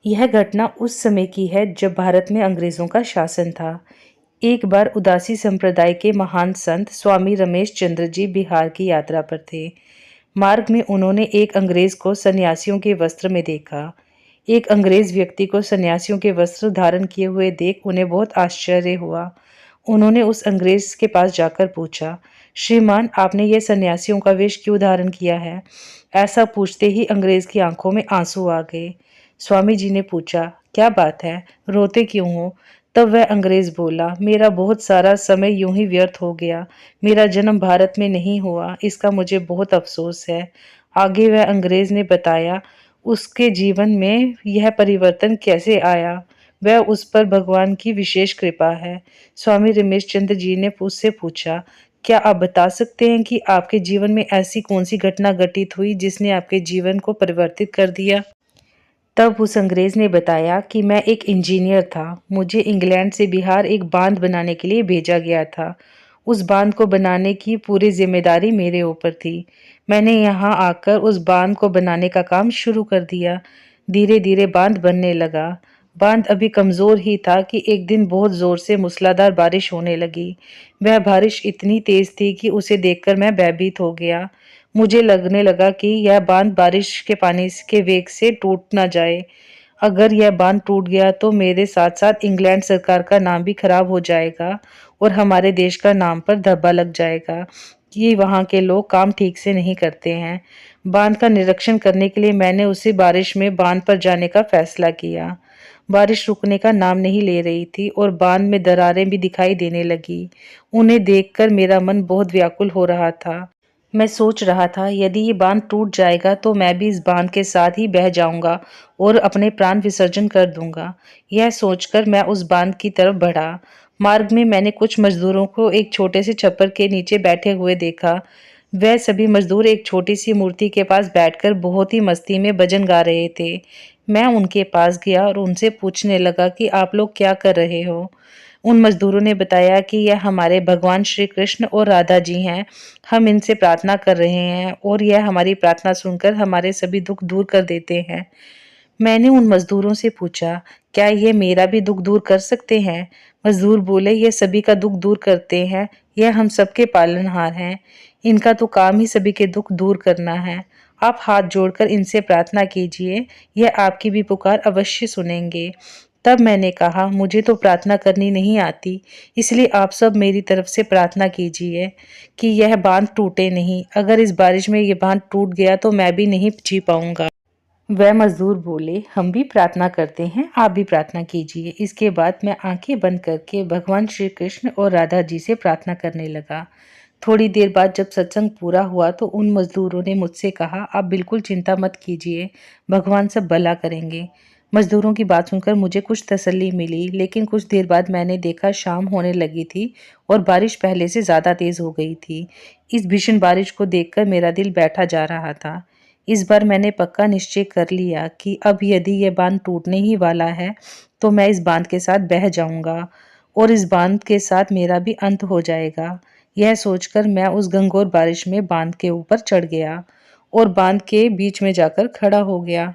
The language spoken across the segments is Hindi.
यह घटना उस समय की है जब भारत में अंग्रेजों का शासन था। एक बार उदासी संप्रदाय के महान संत स्वामी रमेश चंद्र जी बिहार की यात्रा पर थे। मार्ग में उन्होंने एक अंग्रेज को सन्यासियों के वस्त्र में देखा। एक अंग्रेज व्यक्ति को सन्यासियों के वस्त्र धारण किए हुए देख उन्हें बहुत आश्चर्य हुआ। उन्होंने उस अंग्रेज के पास जाकर पूछा, श्रीमान, आपने ये सन्यासियों का वेश क्यों धारण किया है? ऐसा पूछते ही अंग्रेज की आंखों में आंसू आ गए। स्वामी जी ने पूछा, क्या बात है, रोते क्यों हो? तब वह अंग्रेज बोला, मेरा बहुत सारा समय यूं ही व्यर्थ हो गया। मेरा जन्म भारत में नहीं हुआ, इसका मुझे बहुत अफसोस है। आगे वह अंग्रेज ने बताया उसके जीवन में यह परिवर्तन कैसे आया। वह उस पर भगवान की विशेष कृपा है। स्वामी रमेश चंद्र जी ने उससे पूछा, क्या आप बता सकते हैं कि आपके जीवन में ऐसी कौन सी घटना घटित हुई जिसने आपके जीवन को परिवर्तित कर दिया? तब उस अंग्रेज ने बताया कि मैं एक इंजीनियर था। मुझे इंग्लैंड से बिहार एक बांध बनाने के लिए भेजा गया था। उस बांध को बनाने की पूरी जिम्मेदारी मेरे ऊपर थी। मैंने यहाँ आकर उस बांध को बनाने का काम शुरू कर दिया। धीरे धीरे बांध बनने लगा। बांध अभी कमजोर ही था कि एक दिन बहुत जोर से मूसलाधार बारिश होने लगी। वह बारिश इतनी तेज थी कि उसे देखकर मैं भयभीत हो गया। मुझे लगने लगा कि यह बांध बारिश के पानी के वेग से टूट ना जाए। अगर यह बांध टूट गया तो मेरे साथ साथ इंग्लैंड सरकार का नाम भी खराब हो जाएगा और हमारे देश का नाम पर धब्बा लग जाएगा कि वहाँ के लोग काम ठीक से नहीं करते हैं। बांध का निरीक्षण करने के लिए मैंने उसी बारिश में बांध पर जाने का फैसला किया। बारिश रुकने का नाम नहीं ले रही थी और बांध में दरारें भी दिखाई देने लगी। उन्हें देखकर मेरा मन बहुत व्याकुल हो रहा था। मैं सोच रहा था, यदि ये बांध टूट जाएगा तो मैं भी इस बांध के साथ ही बह जाऊंगा और अपने प्राण विसर्जन कर दूंगा। यह सोचकर मैं उस बांध की तरफ बढ़ा। मार्ग में मैंने कुछ मजदूरों को एक छोटे से छप्पर के नीचे बैठे हुए देखा। वह सभी मजदूर एक छोटी सी मूर्ति के पास बैठकर बहुत ही मस्ती में भजन गा रहे थे। मैं उनके पास गया और उनसे पूछने लगा कि आप लोग क्या कर रहे हो? उन मजदूरों ने बताया कि यह हमारे भगवान श्री कृष्ण और राधा जी हैं। हम इनसे प्रार्थना कर रहे हैं और यह हमारी प्रार्थना सुनकर हमारे सभी दुख दूर कर देते हैं। मैंने उन मजदूरों से पूछा, क्या ये मेरा भी दुख दूर कर सकते हैं? मजदूर बोले, ये सभी का दुख दूर करते हैं। यह हम सबके पालनहार हैं। इनका तो काम ही सभी के दुख दूर करना है। आप हाथ जोड़कर इनसे प्रार्थना कीजिए, यह आपकी भी पुकार अवश्य सुनेंगे। तब मैंने कहा, मुझे तो प्रार्थना करनी नहीं आती, इसलिए आप सब मेरी तरफ से प्रार्थना कीजिए कि यह बांध टूटे नहीं। अगर इस बारिश में ये बांध टूट गया तो मैं भी नहीं जी पाऊंगा। वह मजदूर बोले, हम भी प्रार्थना करते हैं, आप भी प्रार्थना कीजिए। इसके बाद मैं आंखें बंद करके भगवान श्री कृष्ण और राधा जी से प्रार्थना करने लगा। थोड़ी देर बाद जब सत्संग पूरा हुआ तो उन मजदूरों ने मुझसे कहा, आप बिल्कुल चिंता मत कीजिए, भगवान सब भला करेंगे। मजदूरों की बात सुनकर मुझे कुछ तसल्ली मिली, लेकिन कुछ देर बाद मैंने देखा शाम होने लगी थी और बारिश पहले से ज्यादा तेज हो गई थी। इस भीषण बारिश को देखकर मेरा दिल बैठा जा रहा था। इस बार मैंने पक्का निश्चय कर लिया कि अब यदि यह बांध टूटने ही वाला है तो मैं इस बांध के साथ बह जाऊंगा और इस बांध के साथ मेरा भी अंत हो जाएगा। यह सोचकर मैं उस घंघोर बारिश में बांध के ऊपर चढ़ गया और बांध के बीच में जाकर खड़ा हो गया।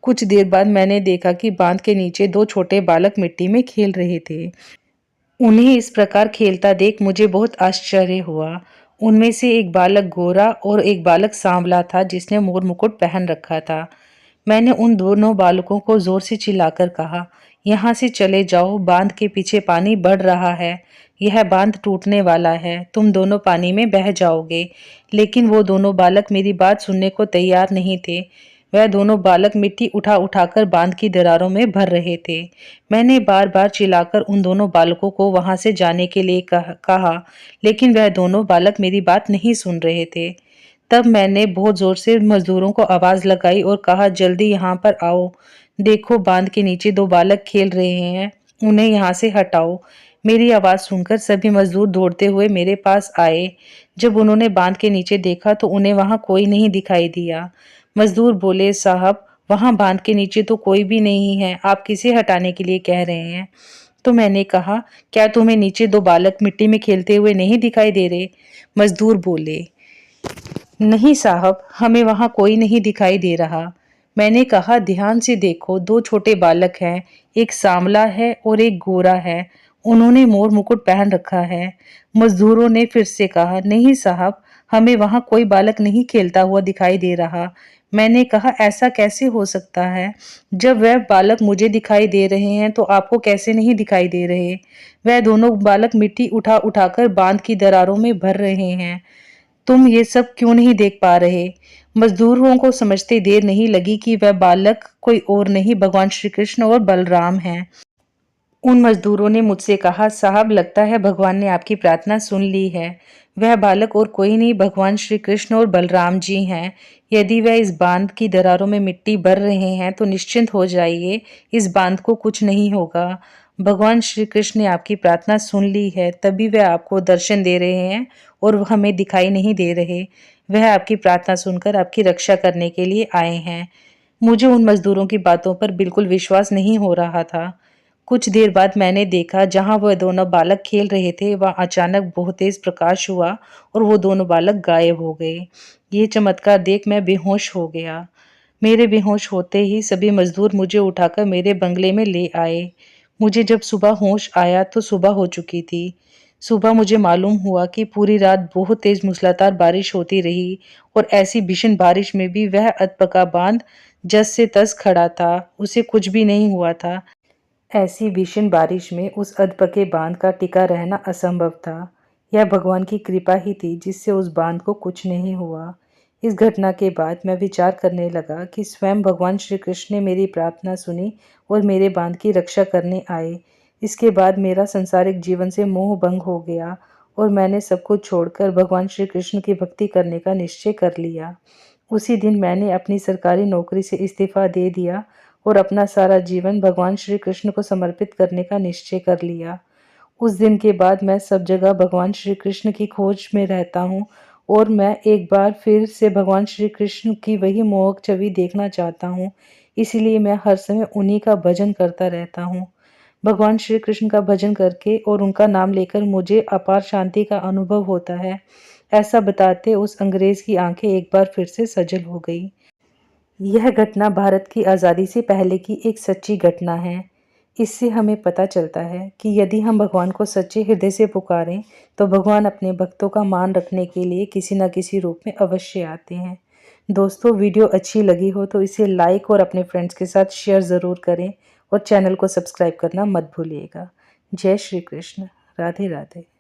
कुछ देर बाद मैंने देखा कि बांध के नीचे दो छोटे बालक मिट्टी में खेल रहे थे। उन्हें इस प्रकार खेलता देख मुझे बहुत आश्चर्य हुआ। उनमें से एक बालक गोरा और एक बालक सांवला था जिसने मोर मुकुट पहन रखा था। मैंने उन दोनों बालकों को जोर से चिल्लाकर कहा, यहाँ से चले जाओ, बांध के पीछे पानी बढ़ रहा है। यह बांध टूटने वाला है, तुम दोनों पानी में बह जाओगे। लेकिन वो दोनों बालक मेरी बात सुनने को तैयार नहीं थे। वह दोनों बालक मिट्टी उठा उठाकर बांध की दरारों में भर रहे थे। मैंने बार बार चिल्लाकर उन दोनों बालकों को वहां से जाने के लिए कहा, लेकिन वह दोनों बालक मेरी बात नहीं सुन रहे थे। तब मैंने बहुत जोर से मजदूरों को आवाज लगाई और कहा, जल्दी यहाँ पर आओ। देखो, बांध के नीचे दो बालक खेल रहे हैं, उन्हें यहाँ से हटाओ। मेरी आवाज सुनकर सभी मजदूर दौड़ते हुए मेरे पास आए। जब उन्होंने बांध के नीचे देखा तो उन्हें वहां कोई नहीं दिखाई दिया। मजदूर बोले, साहब, वहां बांध के नीचे तो कोई भी नहीं है, आप किसे हटाने के लिए कह रहे हैं? तो मैंने कहा, क्या तुम्हें नीचे दो बालक मिट्टी में खेलते हुए नहीं दिखाई दे रहे? मजदूर बोले, नहीं साहब, हमें वहां कोई नहीं दिखाई दे रहा। मैंने कहा, ध्यान से देखो, दो छोटे बालक हैं, एक सांवला है और एक गोरा है। उन्होंने मोर मुकुट पहन रखा है। मजदूरों ने फिर से कहा, नहीं साहब, हमें वहां कोई बालक नहीं खेलता हुआ दिखाई दे रहा। मैंने कहा, ऐसा कैसे हो सकता है? जब वह बालक मुझे दिखाई दे रहे हैं तो आपको कैसे नहीं दिखाई दे रहे? वह दोनों बालक मिट्टी उठा उठाकर बांध की दरारों में भर रहे हैं। तुम ये सब क्यों नहीं देख पा रहे? मजदूरों को समझते देर नहीं लगी कि वह बालक कोई और नहीं, भगवान श्री कृष्ण और बलराम हैं। उन मजदूरों ने मुझसे कहा, साहब, लगता है भगवान ने आपकी प्रार्थना सुन ली है। वह बालक और कोई नहीं, भगवान श्री कृष्ण और बलराम जी हैं। यदि वह इस बांध की दरारों में मिट्टी भर रहे हैं तो निश्चिंत हो जाइए, इस बांध को कुछ नहीं होगा। भगवान श्री कृष्ण ने आपकी प्रार्थना सुन ली है, तभी वह आपको दर्शन दे रहे हैं और वह हमें दिखाई नहीं दे रहे। वह आपकी प्रार्थना सुनकर आपकी रक्षा करने के लिए आए हैं। मुझे उन मजदूरों की बातों पर बिल्कुल विश्वास नहीं हो रहा था। कुछ देर बाद मैंने देखा, जहां वह दोनों बालक खेल रहे थे वहां अचानक बहुत तेज प्रकाश हुआ और वो दोनों बालक गायब हो गए। ये चमत्कार देख मैं बेहोश हो गया। मेरे बेहोश होते ही सभी मजदूर मुझे उठाकर मेरे बंगले में ले आए। मुझे जब सुबह होश आया तो सुबह हो चुकी थी। सुबह मुझे मालूम हुआ कि पूरी रात बहुत तेज मूसलाधार बारिश होती रही और ऐसी भीषण बारिश में भी वह अधपका बांध जस से तस खड़ा था, उसे कुछ भी नहीं हुआ था। ऐसी भीषण बारिश में उस अधपके बांध का टिका रहना असंभव था। यह भगवान की कृपा ही थी जिससे उस बांध को कुछ नहीं हुआ। इस घटना के बाद मैं विचार करने लगा कि स्वयं भगवान श्री कृष्ण ने मेरी प्रार्थना सुनी और मेरे बांध की रक्षा करने आए। इसके बाद मेरा संसारिक जीवन से मोह भंग हो गया और मैंने सब कुछ छोड़कर भगवान श्री कृष्ण की भक्ति करने का निश्चय कर लिया। उसी दिन मैंने अपनी सरकारी नौकरी से इस्तीफा दे दिया और अपना सारा जीवन भगवान श्री कृष्ण को समर्पित करने का निश्चय कर लिया। उस दिन के बाद मैं सब जगह भगवान श्री कृष्ण की खोज में रहता हूँ और मैं एक बार फिर से भगवान श्री कृष्ण की वही मोहक छवि देखना चाहता हूँ। इसलिए मैं हर समय उन्हीं का भजन करता रहता हूँ। भगवान श्री कृष्ण का भजन करके और उनका नाम लेकर मुझे अपार शांति का अनुभव होता है। ऐसा बताते उस अंग्रेज की आंखें एक बार फिर से सजल हो गई। यह घटना भारत की आज़ादी से पहले की एक सच्ची घटना है। इससे हमें पता चलता है कि यदि हम भगवान को सच्चे हृदय से पुकारें तो भगवान अपने भक्तों का मान रखने के लिए किसी न किसी रूप में अवश्य आते हैं। दोस्तों, वीडियो अच्छी लगी हो तो इसे लाइक और अपने फ्रेंड्स के साथ शेयर ज़रूर करें और चैनल को सब्सक्राइब करना मत भूलिएगा। जय श्री कृष्ण। राधे राधे।